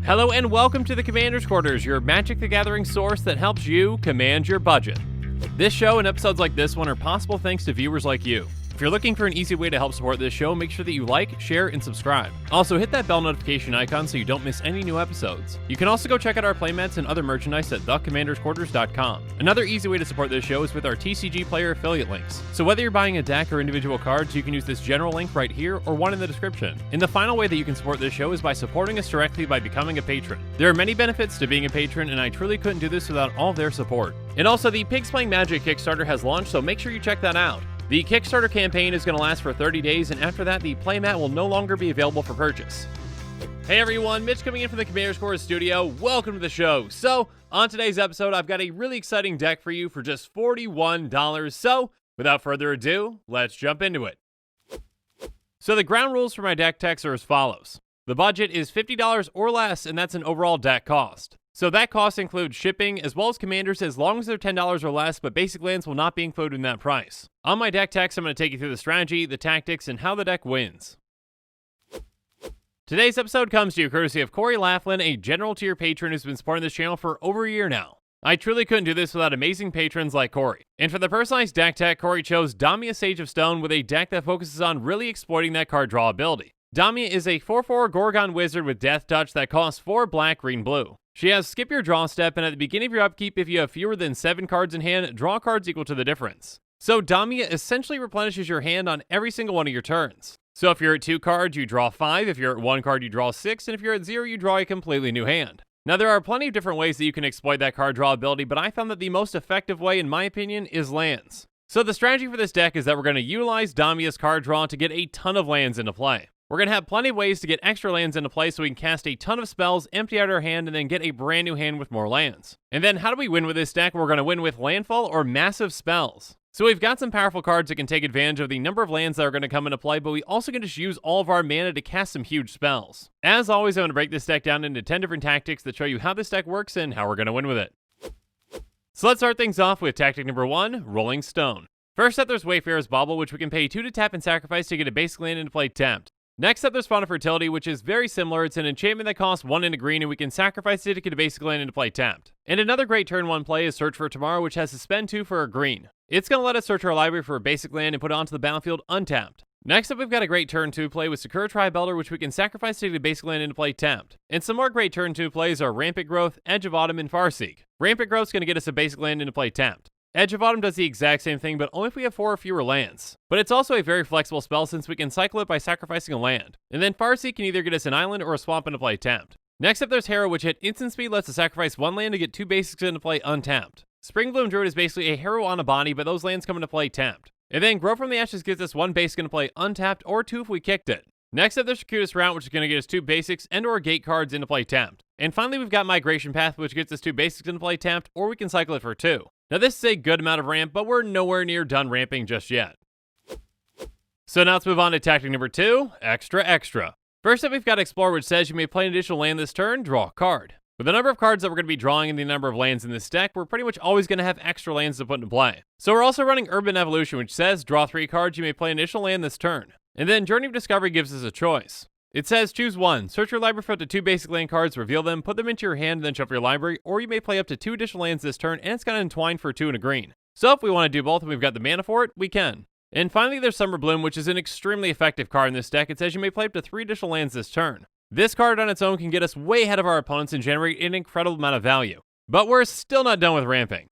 Hello and welcome to the Commander's Quarters, your Magic the Gathering source that helps you command your budget. This show and episodes like this one are possible thanks to viewers like you. If you're looking for an easy way to help support this show, make sure that you like, share, and subscribe. Also, hit that bell notification icon so you don't miss any new episodes. You can also go check out our playmats and other merchandise at thecommandersquarters.com. Another easy way to support this show is with our TCGplayer affiliate links. So whether you're buying a deck or individual cards, you can use this general link right here or one in the description. And the final way that you can support this show is by supporting us directly by becoming a patron. There are many benefits to being a patron, and I truly couldn't do this without all their support. And also, the Pigs Playing Magic Kickstarter has launched, so make sure you check that out. The Kickstarter campaign is going to last for 30 days, and after that, the playmat will no longer be available for purchase. Hey everyone, Mitch coming in from the Commander's Quarters studio. Welcome to the show. So, on today's episode, I've got a really exciting deck for you for just $41. So, without further ado, let's jump into it. So, the ground rules for my deck techs are as follows. The budget is $50 or less, and that's an overall deck cost. So that cost includes shipping as well as commanders as long as they're $10 or less, but basic lands will not be included in that price. On my deck techs, I'm going to take you through the strategy, the tactics, and how the deck wins. Today's episode comes to you courtesy of Corey Laughlin, a general tier patron who's been supporting this channel for over a year now. I truly couldn't do this without amazing patrons like Corey. And for the personalized deck tech, Corey chose Damia Sage of Stone with a deck that focuses on really exploiting that card draw ability. Damia is a 4/4 Gorgon wizard with Death Touch that costs 4 black, green, blue. She has skip your draw step, and at the beginning of your upkeep, if you have fewer than 7 cards in hand, draw cards equal to the difference. So Damia essentially replenishes your hand on every single one of your turns. So if you're at 2 cards, you draw 5, if you're at 1 card, you draw 6, and if you're at 0, you draw a completely new hand. Now there are plenty of different ways that you can exploit that card draw ability, but I found that the most effective way, in my opinion, is lands. So the strategy for this deck is that we're going to utilize Damia's card draw to get a ton of lands into play. We're going to have plenty of ways to get extra lands into play so we can cast a ton of spells, empty out our hand, and then get a brand new hand with more lands. And then how do we win with this deck? We're going to win with Landfall or massive spells. So we've got some powerful cards that can take advantage of the number of lands that are going to come into play, but we also can just use all of our mana to cast some huge spells. As always, I'm going to break this deck down into 10 different tactics that show you how this deck works and how we're going to win with it. So let's start things off with tactic number 1, Rolling Stone. First up, there's Wayfarer's Bauble, which we can pay 2 to tap and sacrifice to get a basic land into play tapped. Next up, there's Fauna Fertility, which is very similar. It's an enchantment that costs 1 and a green, and we can sacrifice it to get a basic land into play tapped. And another great turn 1 play is Search for Tomorrow, which has to spend 2 for a green. It's going to let us search our library for a basic land and put it onto the battlefield untapped. Next up, we've got a great turn 2 play with Sakura Tribe-Elder, which we can sacrifice to get a basic land into play tapped. And some more great turn 2 plays are Rampant Growth, Edge of Autumn, and Farseek. Rampant Growth is going to get us a basic land into play tapped. Edge of Autumn does the exact same thing, but only if we have 4 or fewer lands. But it's also a very flexible spell since we can cycle it by sacrificing a land. And then Farseek can either get us an island or a swamp into play tapped. Next up, there's Harrow, which at instant speed lets us sacrifice 1 land to get 2 basics into play untapped. Springbloom Druid is basically a Harrow on a body, but those lands come into play tapped. And then Grow from the Ashes gives us 1 basic into play untapped, or 2 if we kicked it. Next up, there's Circuitous Route, which is going to get us 2 basics and or gate cards into play tapped. And finally, we've got Migration Path, which gets us 2 basics into play tapped, or we can cycle it for 2. Now this is a good amount of ramp, but we're nowhere near done ramping just yet. So now let's move on to tactic number 2, Extra. First up, we've got Explore, which says you may play an additional land this turn, draw a card. With the number of cards that we're going to be drawing and the number of lands in this deck, we're pretty much always going to have extra lands to put into play. So we're also running Urban Evolution, which says draw 3 cards, you may play an additional land this turn. And then Journey of Discovery gives us a choice. It says choose 1, search your library for up to 2 basic land cards, reveal them, put them into your hand, and then shuffle your library, or you may play up to 2 additional lands this turn, and it's going to entwine for 2 and a green. So if we want to do both and we've got the mana for it, we can. And finally, there's Summer Bloom, which is an extremely effective card in this deck. It says you may play up to 3 additional lands this turn. This card on its own can get us way ahead of our opponents and generate an incredible amount of value. But we're still not done with ramping.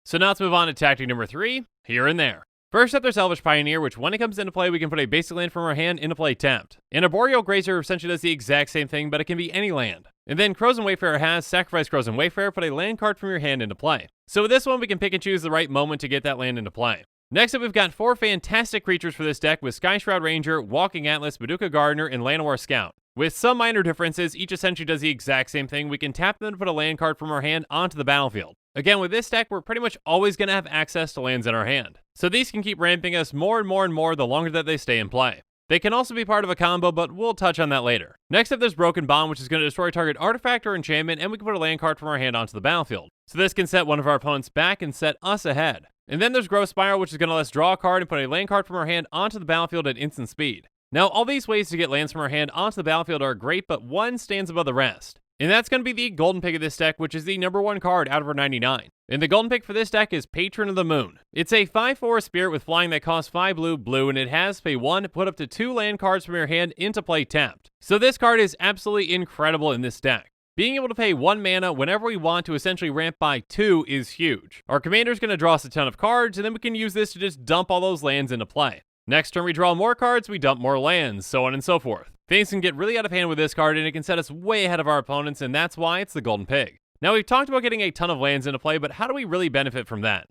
So now let's move on to tactic number 3, Here and There. First up, there's Elvish Pioneer, which when it comes into play, we can put a basic land from our hand into play tapped. And Arboreal Grazer essentially does the exact same thing, but it can be any land. And then Crozen Wayfarer has sacrifice Crozen Wayfarer, put a land card from your hand into play. So with this one, we can pick and choose the right moment to get that land into play. Next up, we've got 4 fantastic creatures for this deck with Sky Shroud Ranger, Walking Atlas, Maduka Gardener, and Llanowar Scout. With some minor differences, each essentially does the exact same thing. We can tap them to put a land card from our hand onto the battlefield. Again, with this deck, we're pretty much always going to have access to lands in our hand. So these can keep ramping us more and more the longer that they stay in play. They can also be part of a combo, but we'll touch on that later. Next up, there's Broken Bond, which is going to destroy target artifact or enchantment, and we can put a land card from our hand onto the battlefield. So this can set one of our opponents back and set us ahead. And then there's Growth Spiral, which is going to let us draw a card and put a land card from our hand onto the battlefield at instant speed. Now, all these ways to get lands from our hand onto the battlefield are great, but one stands above the rest. And that's going to be the golden pick of this deck, which is the #1 card out of our 99. And the golden pick for this deck is Patron of the Moon. It's a 5/4 spirit with flying that costs 5 blue, and it has pay 1, put up to 2 land cards from your hand into play tapped. So this card is absolutely incredible in this deck. Being able to pay 1 mana whenever we want to essentially ramp by 2 is huge. Our commander's going to draw us a ton of cards, and then we can use this to just dump all those lands into play. Next turn we draw more cards, we dump more lands, so on and so forth. Things can get really out of hand with this card, and it can set us way ahead of our opponents, and that's why it's the golden pig. Now, we've talked about getting a ton of lands into play, but how do we really benefit from that?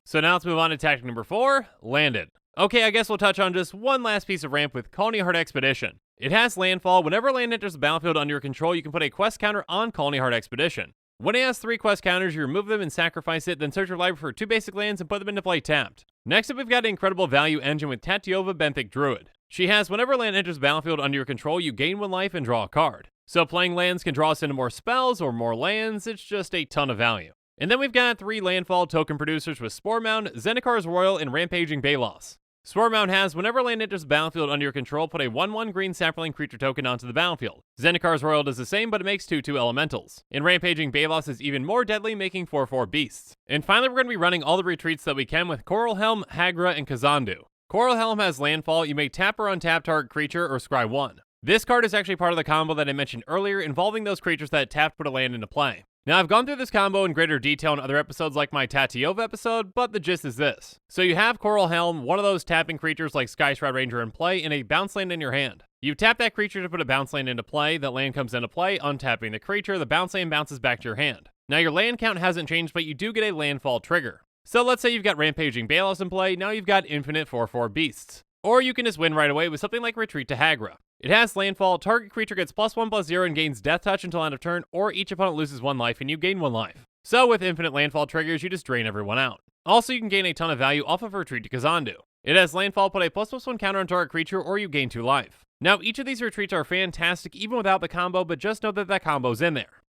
So now let's move on to tactic number 4, Landed. Okay, I guess we'll touch on just one last piece of ramp with Colony Heart Expedition. It has Landfall. Whenever land enters the battlefield under your control, you can put a quest counter on Colony Heart Expedition. When it has 3 quest counters, you remove them and sacrifice it, then search your library for 2 basic lands and put them into play tapped. Next up, we've got an incredible value engine with Tatiova Benthic Druid. She has whenever land enters the battlefield under your control, you gain 1 life and draw a card. So playing lands can draw us into more spells or more lands, it's just a ton of value. And then we've got 3 landfall token producers with Spore Mound, Zendikar's Royal, and Rampaging Balos. Spore Mound has whenever land enters the battlefield under your control, put a 1/1 green sapling creature token onto the battlefield. Zendikar's Royal does the same, but it makes 2/2 elementals. And Rampaging Balos is even more deadly, making 4/4 beasts. And finally, we're going to be running all the retreats that we can with Coral Helm, Hagra, and Kazandu. Coral Helm has landfall. You may tap or untap target creature or scry 1. This card is actually part of the combo that I mentioned earlier, involving those creatures that tap to put a land into play. Now, I've gone through this combo in greater detail in other episodes like my Tatiova episode, but the gist is this. So you have Coral Helm, one of those tapping creatures like Sky Shroud Ranger in play, and a bounce land in your hand. You tap that creature to put a bounce land into play, that land comes into play, untapping the creature, the bounce land bounces back to your hand. Now, your land count hasn't changed, but you do get a landfall trigger. So let's say you've got Rampaging Balos in play, now you've got infinite 4/4 beasts. Or you can just win right away with something like Retreat to Hagra. It has landfall, target creature gets +1/+0 and gains death touch until end of turn, or each opponent loses 1 life and you gain 1 life. So with infinite landfall triggers, you just drain everyone out. Also, you can gain a ton of value off of Retreat to Kazandu. It has landfall, put a ++1 counter on target creature, or you gain 2 life. Now, each of these retreats are fantastic even without the combo, but just know that that combo's in there.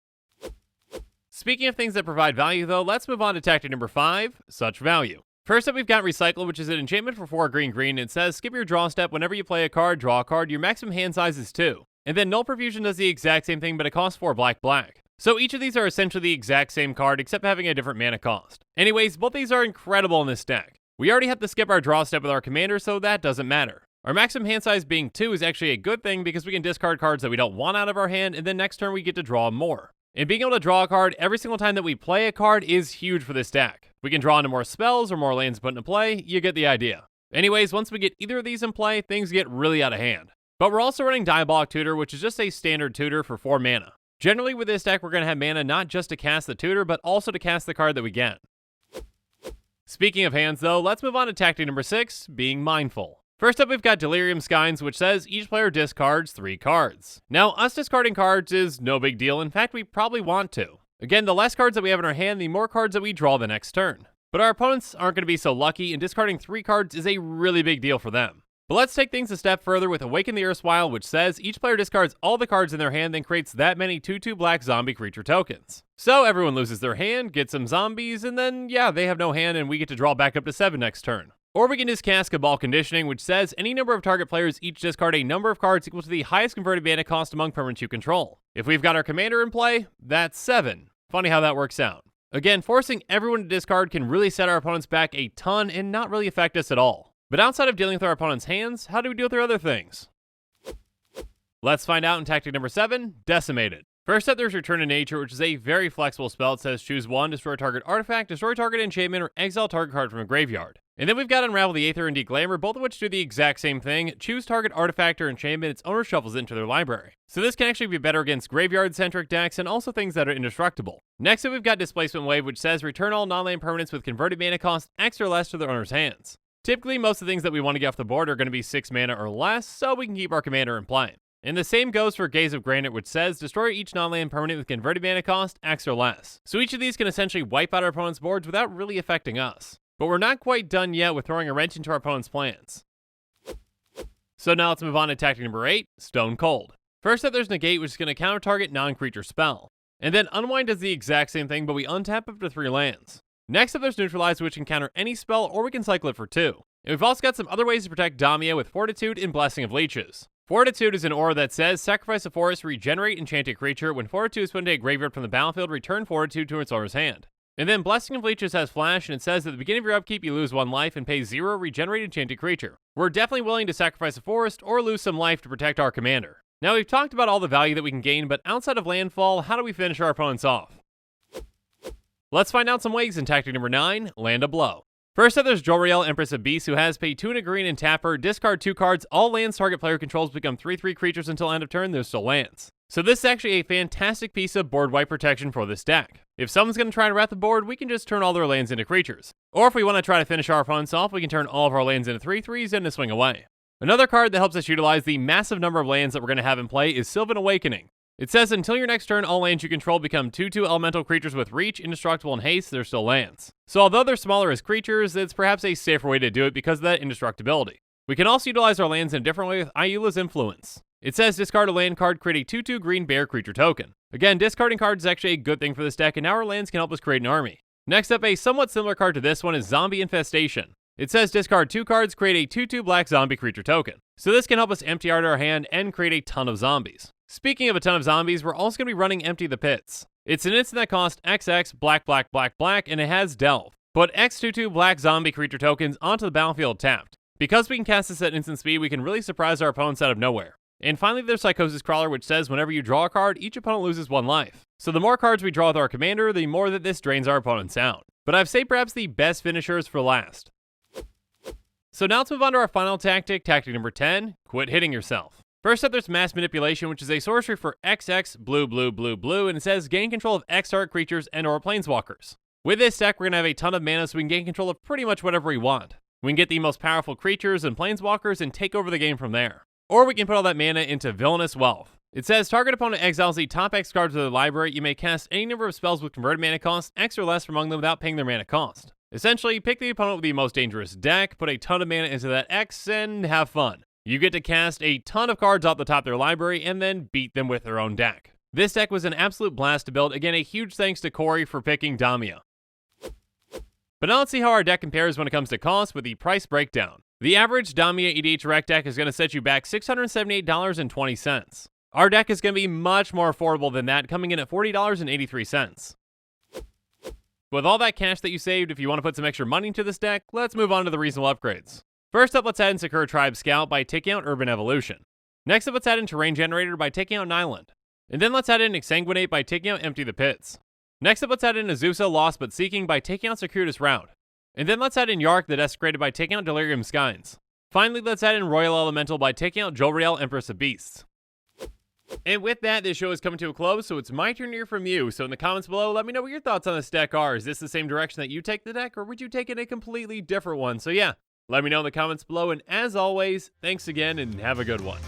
Speaking of things that provide value though, let's move on to tactic number 5, Such Value. First up, we've got Recycle, which is an enchantment for 4 green. It says, skip your draw step. Whenever you play a card, draw a card. Your maximum hand size is 2. And then Null Profusion does the exact same thing, but it costs 4 black. So each of these are essentially the exact same card, except having a different mana cost. Anyways, both these are incredible in this deck. We already have to skip our draw step with our commander, so that doesn't matter. Our maximum hand size being 2 is actually a good thing because we can discard cards that we don't want out of our hand, and then next turn we get to draw more. And being able to draw a card every single time that we play a card is huge for this deck. We can draw into more spells or more lands put into play, you get the idea. Anyways, once we get either of these in play, things get really out of hand. But we're also running Diabolic Tutor, which is just a standard tutor for 4 mana. Generally with this deck, we're going to have mana not just to cast the tutor, but also to cast the card that we get. Speaking of hands though, let's move on to tactic number 6, being mindful. First up, we've got Delirium Skynes, which says each player discards 3 cards. Now, us discarding cards is no big deal. In fact, we probably want to. Again, the less cards that we have in our hand, the more cards that we draw the next turn. But our opponents aren't going to be so lucky, and discarding 3 cards is a really big deal for them. But let's take things a step further with Awaken the Erstwhile, which says each player discards all the cards in their hand, then creates that many 2/2 black zombie creature tokens. So everyone loses their hand, gets some zombies, and then, yeah, they have no hand, and we get to draw back up to 7 next turn. Or we can just cast Cabal Conditioning, which says any number of target players each discard a number of cards equal to the highest converted mana cost among permanents you control. If we've got our commander in play, that's 7. Funny how that works out. Again, forcing everyone to discard can really set our opponents back a ton and not really affect us at all. But outside of dealing with our opponent's hands, how do we deal with their other things? Let's find out in tactic number 7, Decimated. First up, there's Return to Nature, which is a very flexible spell. It says choose 1, destroy target artifact, destroy target enchantment, or exile target card from a graveyard. And then we've got Unravel the Aether and Declamer, both of which do the exact same thing. Choose target artifact or enchantment, its owner shuffles it into their library. So this can actually be better against graveyard-centric decks and also things that are indestructible. Next up, we've got Displacement Wave, which says return all non-land permanents with converted mana cost X or less to their owner's hands. Typically, most of the things that we want to get off the board are going to be 6 mana or less, so we can keep our commander in play. And the same goes for Gaze of Granite, which says destroy each non-land permanent with converted mana cost X or less. So each of these can essentially wipe out our opponent's boards without really affecting us. But we're not quite done yet with throwing a wrench into our opponent's plans. So now let's move on to tactic number 8, Stone Cold. First up there's Negate, which is going to counter-target non-creature spell. And then Unwind does the exact same thing, but we untap up to 3 lands. Next up there's Neutralize, which can counter any spell, or we can cycle it for 2. And we've also got some other ways to protect Damia with Fortitude and Blessing of Leeches. Fortitude is an aura that says, sacrifice a forest, regenerate enchanted creature. When Fortitude is put into a graveyard from the battlefield, return Fortitude to its owner's hand. And then Blessing of Leeches has Flash, and it says at the beginning of your upkeep you lose 1 life and pay 0 regenerate enchanted creature. We're definitely willing to sacrifice a forest or lose some life to protect our commander. Now we've talked about all the value that we can gain, but outside of Landfall, how do we finish our opponents off? Let's find out some ways in tactic number 9, Land a Blow. First up there's Joriel, Empress of Beasts, who has pay 2 and a green and tap her, discard 2 cards, all lands target player controls become 3/3 creatures until end of turn, they're still lands. So this is actually a fantastic piece of board wipe protection for this deck. If someone's going to try to wrap the board, we can just turn all their lands into creatures. Or if we want to try to finish our opponents off, we can turn all of our lands into 3/3s and a swing away. Another card that helps us utilize the massive number of lands that we're going to have in play is Sylvan Awakening. It says until your next turn, all lands you control become 2/2 elemental creatures with reach, indestructible, and haste. They're still lands. So although they're smaller as creatures, it's perhaps a safer way to do it because of that indestructibility. We can also utilize our lands in a different way with Ayula's Influence. It says discard a land card, create a 2/2 green bear creature token. Again, discarding cards is actually a good thing for this deck, and now our lands can help us create an army. Next up, a somewhat similar card to this one is Zombie Infestation. It says discard 2 cards, create a 2/2 black zombie creature token. So this can help us empty out our hand and create a ton of zombies. Speaking of a ton of zombies, we're also going to be running Empty the Pits. It's an instant that costs XX, black, black, black, black, and it has Delve. Put X 2/2 black zombie creature tokens onto the battlefield tapped. Because we can cast this at instant speed, we can really surprise our opponents out of nowhere. And finally there's Psychosis Crawler, which says whenever you draw a card, each opponent loses 1 life. So the more cards we draw with our commander, the more that this drains our opponents out. But I've saved perhaps the best finishers for last. So now let's move on to our final tactic, tactic number 10, Quit Hitting Yourself. First up there's Mass Manipulation, which is a sorcery for XX, blue, blue, blue, blue, and it says gain control of X target creatures and or planeswalkers. With this deck, we're going to have a ton of mana so we can gain control of pretty much whatever we want. We can get the most powerful creatures and planeswalkers and take over the game from there. Or we can put all that mana into Villainous Wealth. It says target opponent exiles the top X cards of their library. You may cast any number of spells with converted mana cost, X or less among them without paying their mana cost. Essentially, pick the opponent with the most dangerous deck, put a ton of mana into that X, and have fun. You get to cast a ton of cards off the top of their library and then beat them with their own deck. This deck was an absolute blast to build. Again, a huge thanks to Corey for picking Damia. But now let's see how our deck compares when it comes to cost with the price breakdown. The average Damia EDH Rec deck is going to set you back $678.20. Our deck is going to be much more affordable than that, coming in at $40.83. With all that cash that you saved, if you want to put some extra money into this deck, let's move on to the reasonable upgrades. First up, let's add in Sakura Tribe Scout by taking out Urban Evolution. Next up, let's add in Terrain Generator by taking out an island. And then let's add in Exsanguinate by taking out Empty the Pits. Next up, let's add in Azusa Lost But Seeking by taking out Circuitous Route. And then let's add in Yark the Desecrated by taking out Delirium Skynes. Finally, let's add in Royal Elemental by taking out Joriel, Empress of Beasts. And with that, this show is coming to a close, so it's my turn to hear from you. So in the comments below, let me know what your thoughts on this deck are. Is this the same direction that you take the deck, or would you take it a completely different one? So yeah, let me know in the comments below, and as always, thanks again, and have a good one.